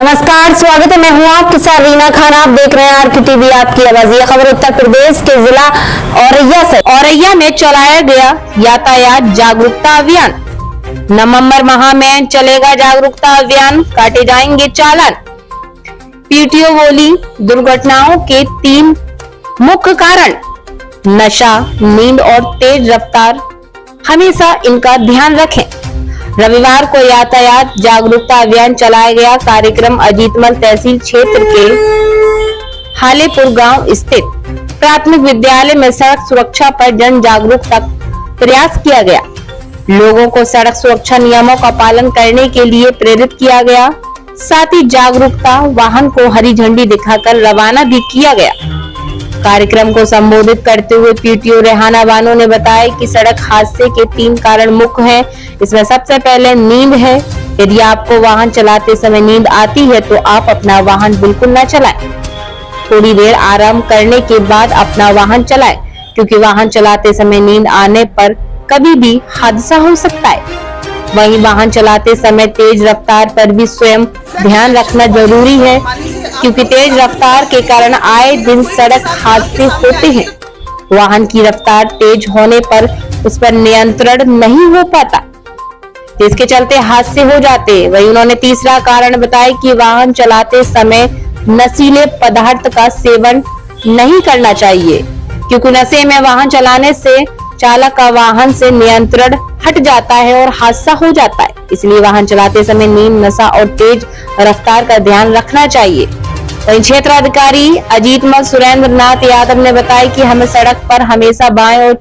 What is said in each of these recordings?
नमस्कार, स्वागत है। मैं हूं आपके साथ रीना खान। आप देख रहे हैं आरके टीवी, आपकी आवाज। ये खबर उत्तर प्रदेश के जिला औरैया से। औरैया में चलाया गया यातायात जागरूकता अभियान। नवंबर माह में चलेगा जागरूकता अभियान, काटे जाएंगे चालान। पीटीओ बोली, दुर्घटनाओं के 3 मुख्य कारण नशा, नींद और तेज रफ्तार, हमेशा इनका ध्यान रखें। रविवार को यातायात जागरूकता अभियान चलाया गया। कार्यक्रम अजीतमल तहसील क्षेत्र के हालेपुर गांव स्थित प्राथमिक विद्यालय में सड़क सुरक्षा पर जन जागरूकता प्रयास किया गया। लोगों को सड़क सुरक्षा नियमों का पालन करने के लिए प्रेरित किया गया। साथ ही जागरूकता वाहन को हरी झंडी दिखाकर रवाना भी किया गया। कार्यक्रम को संबोधित करते हुए पीटीओ रेहाना बानो ने बताया कि सड़क हादसे के 3 कारण मुख्य हैं। इसमें सबसे पहले नींद है। यदि आपको वाहन चलाते समय नींद आती है तो आप अपना वाहन बिल्कुल न चलाएं। थोड़ी देर आराम करने के बाद अपना वाहन चलाएं, क्योंकि वाहन चलाते समय नींद आने पर कभी भी हादसा हो सकता है। वहीं वाहन चलाते समय तेज रफ्तार पर भी स्वयं ध्यान रखना जरूरी है, क्योंकि तेज रफ्तार के कारण आए दिन सड़क हादसे होते हैं। वाहन की रफ्तार तेज होने पर उस पर नियंत्रण नहीं हो पाता, जिसके चलते हादसे हो जाते हैं। वहीं उन्होंने तीसरा कारण बताया कि वाहन चलाते समय नशीले पदार्थ का सेवन नहीं करना चाहिए, क्योंकि नशे में वाहन चलाने से चालक का वाहन से नियंत्रण हट जाता है और हादसा हो जाता है। इसलिए वाहन चलाते समय नींद, नशा और तेज रफ्तार का ध्यान रखना चाहिए। वहीं क्षेत्राधिकारी अजीतमल सुरेंद्र नाथ यादव ने बताया कि हमें सड़क पर हमेशा बाएं ओर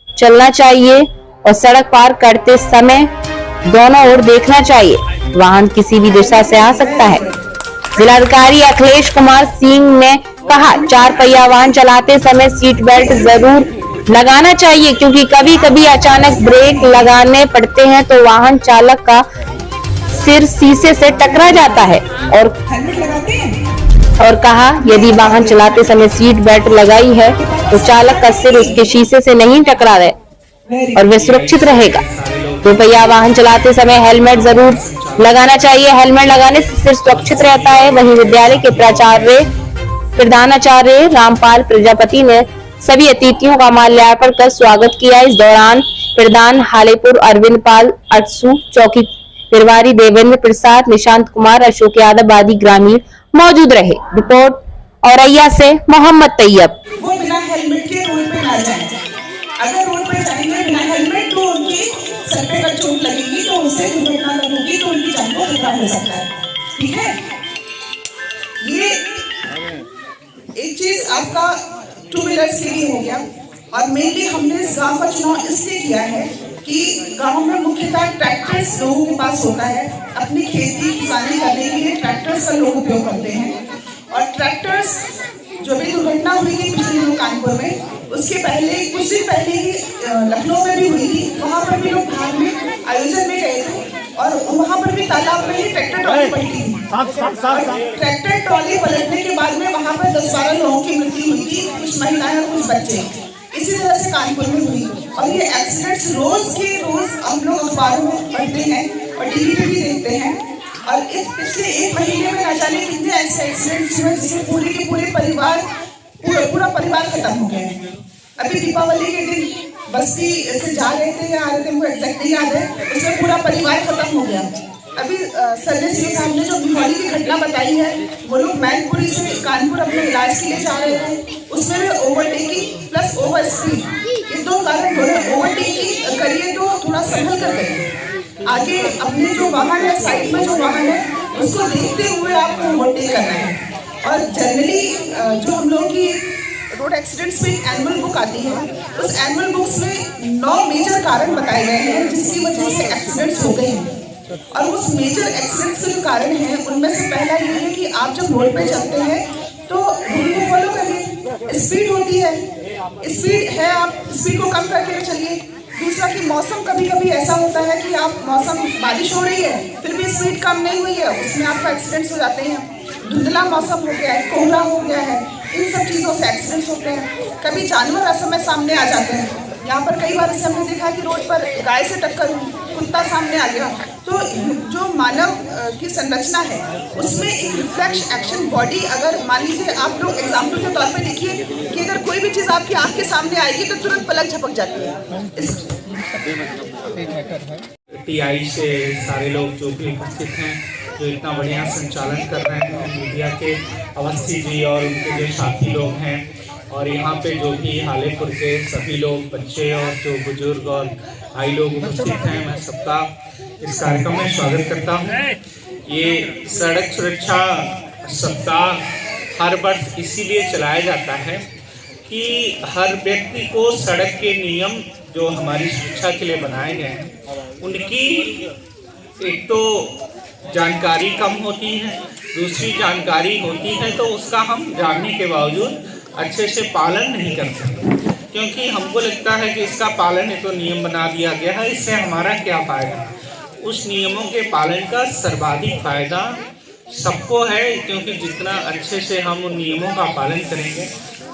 चलना चाहिए और सड़क पार करते समय दोनों ओर देखना चाहिए। वाहन किसी भी दिशा से आ सकता है। जिलाधिकारी अखिलेश कुमार सिंह ने कहा, 4 पहिया वाहन चलाते समय सीट बेल्ट जरूर लगाना चाहिए, क्योंकि कभी कभी अचानक ब्रेक लगाने पड़ते हैं तो वाहन चालक का सिर शीशे से टकरा जाता है। और कहा, यदि वाहन चलाते समय सीट बेल्ट लगाई है तो चालक का सिर उसके शीशे से नहीं टकराए और वे सुरक्षित रहेगा। 2 पहिया वाहन चलाते समय हेलमेट जरूर लगाना चाहिए। हेलमेट लगाने से सिर सुरक्षित रहता है। वहीं विद्यालय के प्रधानाचार्य रामपाल प्रजापति ने सभी अतिथियों का माल्यार्पण कर स्वागत किया। इस दौरान प्रधान हालेपुर अरविंद पाल, अटसू चौकी तिरवारी, देवेंद्र प्रसाद, निशांत कुमार, अशोक यादव आदि ग्रामीण मौजूद रहे। रिपोर्ट औरैया से मोहम्मद तैयब। वो बिना हेलमेट के रोड पे ना जाए। अगर रोड पे जाएंगे बिना हेलमेट तो उनकी सर पे अगर चोट लगेगी तो उससे दुर्घटना होगी, तो उनकी जान को खतरा हो सकता है। ठीक है, ये एक चीज आपका 2 व्हीलर्स के लिए हो गया। और मेनली हमने इस गांव का चुनाव इसलिए किया है कि गांव में मुख्यतः ट्रैक्टर्स लोगों के पास होता है। अपनी खेती किसानी करने के लिए ट्रैक्टर्स का लोग उपयोग करते हैं। और ट्रैक्टर्स जो भी दुर्घटना हुई थी पिछले दिनों कानपुर में, उसके पहले कुछ दिन पहले ही लखनऊ में भी हुई थी। वहाँ पर भी लोग धार्मिक आयोजन में गए थे और वहाँ पर भी तालाब में ही ट्रैक्टर ट्रॉली पलटी थी। ट्रैक्टर ट्रॉली पलटने के बाद में वहाँ पर 10-12 लोगों की मृत्यु हुई थी, कुछ महिलाएं और कुछ बच्चे। इसी तरह से कानपुर में हुई। और ये एक्सीडेंट्स रोज के रोज हम लोग अखबारों में पढ़ते हैं और टीवी पे भी देखते हैं। और इस पिछले 1 महीने में न जाने कितने ऐसे एक्सीडेंट्स हुए जिसमें पूरे के पूरे परिवार पूरा परिवार खत्म हो गया। अभी दीपावली के दिन बस्ती से जा रहे थे या आ रहे थे, मुझे एग्जैक्टली याद है, उसमें पूरा परिवार खत्म हो गया। अभी सर्विस के सामने जो भिवाड़ी की घटना बताई है, वो लोग मैनपुरी से कानपुर अपने इलाज के लिए जा रहे थे। उसमें भी ओवरटेकिंग प्लस ओवर स्पीड, ये 2 कारण हो रहे। ओवरटेकिंग करिए तो थोड़ा संभल कर करिए। आगे अपने जो वाहन है, साइड में जो वाहन है, उसको देखते हुए आपको ओवरटेक करना है। और जनरली जो हम लोग की रोड एक्सीडेंट्स में एक एनुअल बुक आती है, उस एनुअल बुक्स में 9 मेजर कारण बताए गए हैं जिसकी वजह से एक्सीडेंट्स हो गए हैं। और उस मेजर एक्सीडेंट्स के जो कारण हैं उनमें से पहला ये है कि आप जब रोड पे चलते हैं तो रूल को फॉलो करिए। स्पीड होती है, स्पीड है, आप स्पीड को कम करके चलिए। दूसरा कि मौसम कभी कभी ऐसा होता है कि आप मौसम बारिश हो रही है फिर भी स्पीड कम नहीं हुई है, उसमें आपका एक्सीडेंट्स हो जाते हैं। धुंधला मौसम हो गया है, कोहरा हो गया है, इन सब चीज़ों से एक्सीडेंट्स होते हैं। कभी जानवर असमय सामने आ जाते हैं। यहाँ पर कई बार ऐसे हमने देखा कि रोड पर गाय से टक्कर हुई, कुत्ता सामने आ गया, तो जो मानव की संरचना है उसमें एक रिफ्लेक्स एक्शन बॉडी, अगर मान लीजिए आप लोग एग्जाम्पल के तौर पे देखिए कि अगर कोई भी चीज़ आपकी आँख के सामने आएगी तो तुरंत पलक झपक जाती है। टीआई से सारे लोग जो भी उपस्थित हैं, जो इतना बढ़िया संचालन कर रहे हैं, मीडिया के अवस्थी जी और उनके जो साथी लोग हैं, और यहाँ पे जो भी हालेपुर के सभी लोग, बच्चे और जो बुजुर्ग और भाई लोग उपस्थित हैं, मैं सबका इस कार्यक्रम में स्वागत करता हूँ। ये सड़क सुरक्षा सप्ताह हर वर्ष इसीलिए चलाया जाता है कि हर व्यक्ति को सड़क के नियम जो हमारी सुरक्षा के लिए बनाए गए हैं उनकी एक तो जानकारी कम होती है, दूसरी जानकारी होती है तो उसका हम जानने के बावजूद अच्छे से पालन नहीं करते, क्योंकि हमको लगता है कि इसका पालन है तो नियम बना दिया गया है, इससे हमारा क्या फ़ायदा। उस नियमों के पालन का सर्वाधिक फायदा सबको है, क्योंकि जितना अच्छे से हम उन नियमों का पालन करेंगे,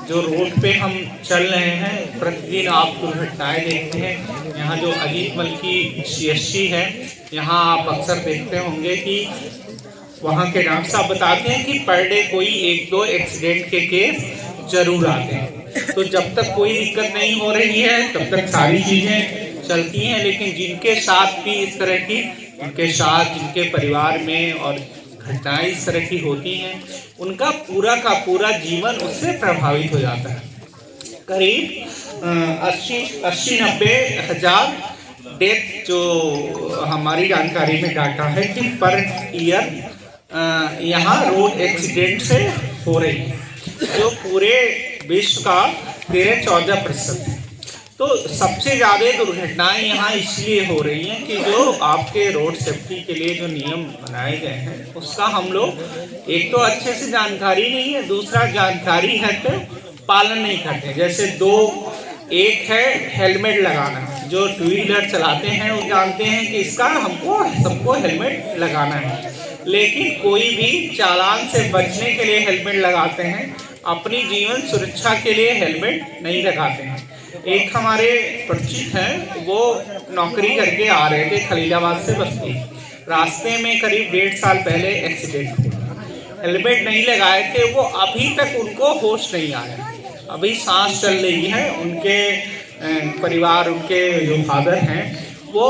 जो रोड पे हम चल रहे हैं प्रतिदिन आप दुर्घटनाएं देखते हैं। यहाँ जो अजीत मल की CSC है, यहाँ आप अक्सर देखते होंगे कि वहाँ के डॉक्टर साहब बताते हैं कि पर डे कोई 1-2 एक्सीडेंट के केस जरूर आते हैं। तो जब तक कोई दिक्कत नहीं हो रही है तब तक सारी चीज़ें चलती हैं, लेकिन जिनके साथ भी इस तरह की, उनके साथ जिनके परिवार में और घटनाएं इस तरह की होती हैं, उनका पूरा का पूरा जीवन उससे प्रभावित हो जाता है। करीब 80-90 हज़ार डेथ जो हमारी जानकारी में डाटा है कि पर ईयर यहाँ रोड एक्सीडेंट से हो रही है, जो पूरे विश्व का 13-14% है। तो सबसे ज़्यादा दुर्घटनाएं यहाँ इसलिए हो रही हैं कि जो आपके रोड सेफ्टी के लिए जो नियम बनाए गए हैं उसका हम लोग एक तो अच्छे से जानकारी नहीं है, दूसरा जानकारी है तो पालन नहीं करते। जैसे एक है हेलमेट लगाना, जो टू व्हीलर चलाते हैं वो जानते हैं कि इसका हमको सबको हेलमेट लगाना है, लेकिन कोई भी चालान से बचने के लिए हेलमेट लगाते हैं, अपनी जीवन सुरक्षा के लिए हेलमेट नहीं लगाते हैं। एक हमारे परिचित हैं, वो नौकरी करके आ रहे थे खलीलाबाद से बस्ती, रास्ते में करीब 1.5 साल पहले एक्सीडेंट हुआ, हेलमेट नहीं लगाए थे, वो अभी तक उनको होश नहीं आया, अभी सांस चल रही है। उनके परिवार, उनके जो फादर हैं, वो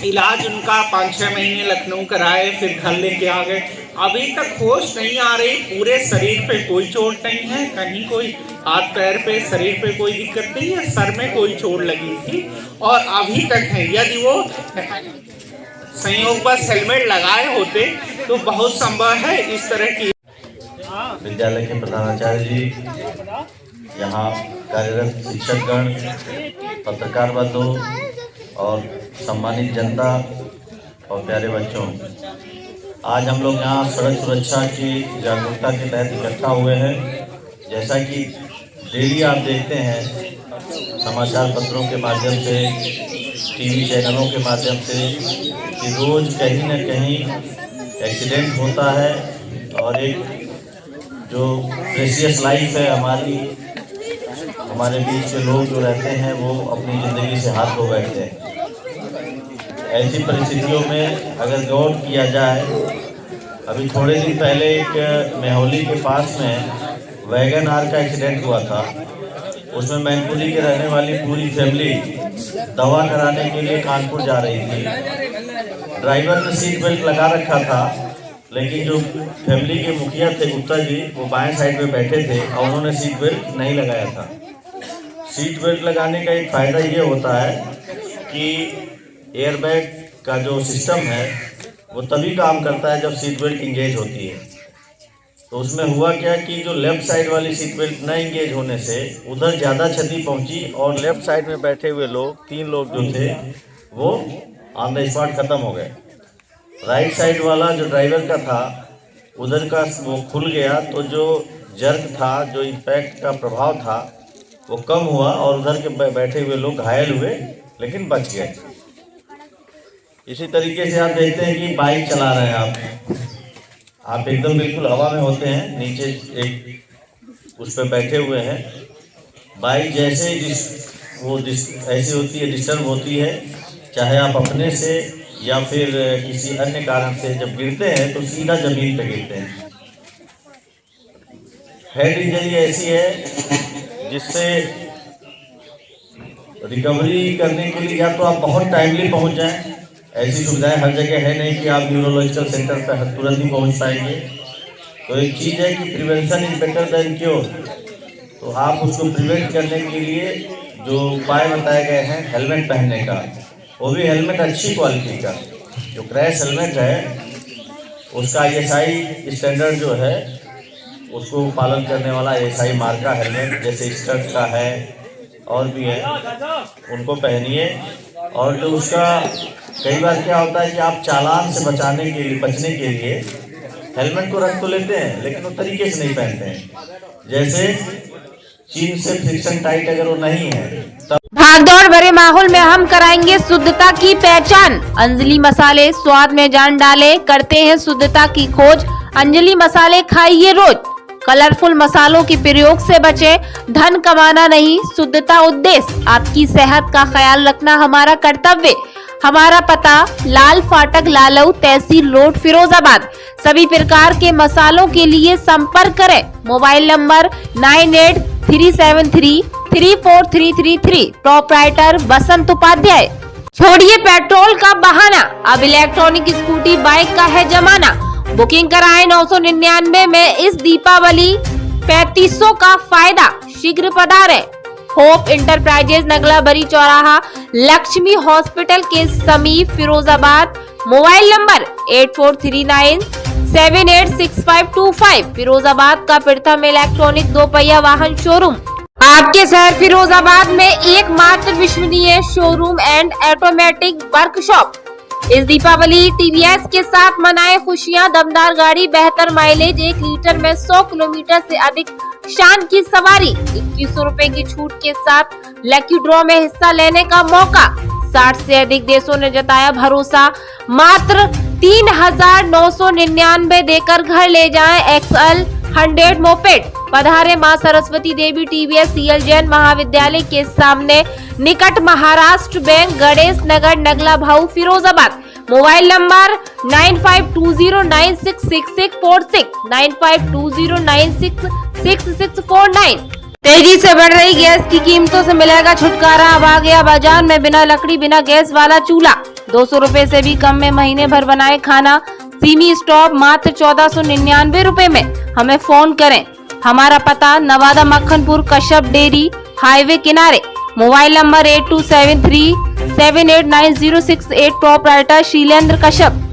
इलाज उनका 5-6 महीने लखनऊ कराए, फिर घर लेके आ गए, अभी तक होश नहीं आ रही। पूरे शरीर पे कोई चोट नहीं है, कहीं कोई हाथ पैर पे, शरीर पे कोई दिक्कत नहीं है, सर में कोई चोट लगी थी और अभी तक है। यदि वो संयोगवश हेलमेट लगाए होते तो बहुत संभव है इस तरह की। विद्यालय के प्रधानाचार्य जी, यहाँ कार्यरत शिक्षकगण, पत्रकार बंधु और सम्मानित जनता और प्यारे बच्चों, आज हम लोग यहाँ सड़क सुरक्षा की जागरूकता के तहत इकट्ठा हुए हैं। जैसा कि डेली आप देखते हैं समाचार पत्रों के माध्यम से, टीवी चैनलों के माध्यम से, कि रोज़ कहीं न कहीं एक्सीडेंट होता है और एक जो प्रेशियस लाइफ है हमारे बीच के लोग जो रहते हैं वो अपनी ज़िंदगी से हाथ धो बैठते हैं। ऐसी परिस्थितियों में अगर गौर किया जाए, अभी थोड़े दिन पहले एक मेहौली के पास में वैगन आर का एक्सीडेंट हुआ था। उसमें मैनपुरी के रहने वाली पूरी फैमिली दवा कराने के लिए कानपुर जा रही थी। ड्राइवर ने सीट बेल्ट लगा रखा था, लेकिन जो फैमिली के मुखिया थे गुप्ता जी, वो बाएं साइड में बैठे थे और उन्होंने सीट बेल्ट नहीं लगाया था। सीट बेल्ट लगाने का एक फ़ायदा ये होता है कि एयरबैग का जो सिस्टम है वो तभी काम करता है जब सीट बेल्ट इंगेज होती है। तो उसमें हुआ क्या कि जो लेफ़्ट साइड वाली सीट बेल्ट न इंगेज होने से उधर ज़्यादा क्षति पहुंची और लेफ़्ट साइड में बैठे हुए लोग, 3 लोग जो थे, वो ऑन द स्पॉट ख़त्म हो गए। राइट साइड वाला जो ड्राइवर का था, उधर का वो खुल गया, तो जो जर्क था, जो इम्पैक्ट का प्रभाव था, वो कम हुआ और उधर के बैठे हुए लोग घायल हुए लेकिन बच गए। इसी तरीके से आप देखते हैं कि बाइक चला रहे हैं आप एकदम बिल्कुल हवा में होते हैं, नीचे एक उस पर बैठे हुए हैं, बाइक जैसे ऐसी होती है, डिस्टर्ब होती है, चाहे आप अपने से या फिर किसी अन्य कारण से जब गिरते हैं तो सीधा जमीन पे गिरते हैं। हेड इंजरी ऐसी है जिससे रिकवरी करने के लिए या तो आप बहुत टाइमली पहुंच जाएं, ऐसी सुविधाएं हर जगह है नहीं कि आप न्यूरोलॉजिकल सेंटर पर तुरंत ही पहुंच पाएंगे। तो एक चीज़ है कि prevention is better than cure. तो आप उसको प्रिवेंट करने के लिए जो उपाय बताए गए हैं हेलमेट पहनने का, वो भी हेलमेट अच्छी क्वालिटी का। जो क्रैश हेलमेट है उसका ISI स्टैंडर्ड जो है उसको पालन करने वाला ISI मार्का हेलमेट जैसे स्टड का है और भी है, उनको पहनिए। और जो उसका कई बार क्या होता है कि आप चालान से बचने के लिए हेलमेट को रख तो लेते हैं लेकिन वो तरीके से नहीं पहनते हैं। जैसे चीन से फ्रिक्शन टाइट अगर वो नहीं है तब भागदौड़ भरे माहौल में हम कराएंगे शुद्धता की पहचान। अंजलि मसाले स्वाद में जान डाले, करते हैं शुद्धता की खोज। अंजलि मसाले खाइए रोज। कलरफुल मसालों के प्रयोग से बचें, धन कमाना नहीं शुद्धता उद्देश्य। आपकी सेहत का ख्याल रखना हमारा कर्तव्य। हमारा पता लाल फाटक लालऊ तहसील रोड फिरोजाबाद। सभी प्रकार के मसालों के लिए संपर्क करें। Mobile number 9837334333। प्रोप्राइटर बसंत उपाध्याय। छोड़िए पेट्रोल का बहाना, अब इलेक्ट्रॉनिक स्कूटी बाइक का है जमाना। बुकिंग कराएं 999 में इस दीपावली 3500 का फायदा। शीघ्र पधारें। होप इंटरप्राइजेज नगला बरी चौराहा लक्ष्मी हॉस्पिटल के समीप फिरोजाबाद। Mobile number 8439786525। फिरोजाबाद का प्रथम इलेक्ट्रॉनिक 2 पहिया वाहन शोरूम। आपके शहर फिरोजाबाद में एकमात्र विश्वसनीय शोरूम एंड ऑटोमेटिक वर्कशॉप। इस दीपावली TVS के साथ मनाए खुशियां। दमदार गाड़ी, बेहतर माइलेज, 1 लीटर में 100 किलोमीटर से अधिक शान की सवारी, 2100 रुपए की छूट के साथ लकी ड्रॉ में हिस्सा लेने का मौका। 60 से अधिक देशों ने जताया भरोसा। मात्र 3999 देकर घर ले जाएं XL 100 मोपेड। पधारे मां सरस्वती देवी TVS CL जैन महाविद्यालय के सामने, निकट महाराष्ट्र बैंक, गणेश नगर, नगला भाऊ, फिरोजाबाद। Mobile number 9520966646 9520966649। तेजी से बढ़ रही गैस की कीमतों से मिलेगा छुटकारा। अब आ गया बाजार में बिना लकड़ी बिना गैस वाला चूल्हा। 200 रुपए से भी कम में महीने भर बनाए खाना। सीमी स्टोव मात्र 1499 रुपए में। हमें फोन करें। हमारा पता नवादा मक्खनपुर कश्यप डेयरी हाईवे किनारे। Mobile number 8273789068। Proprietor Shilendra Kashyap.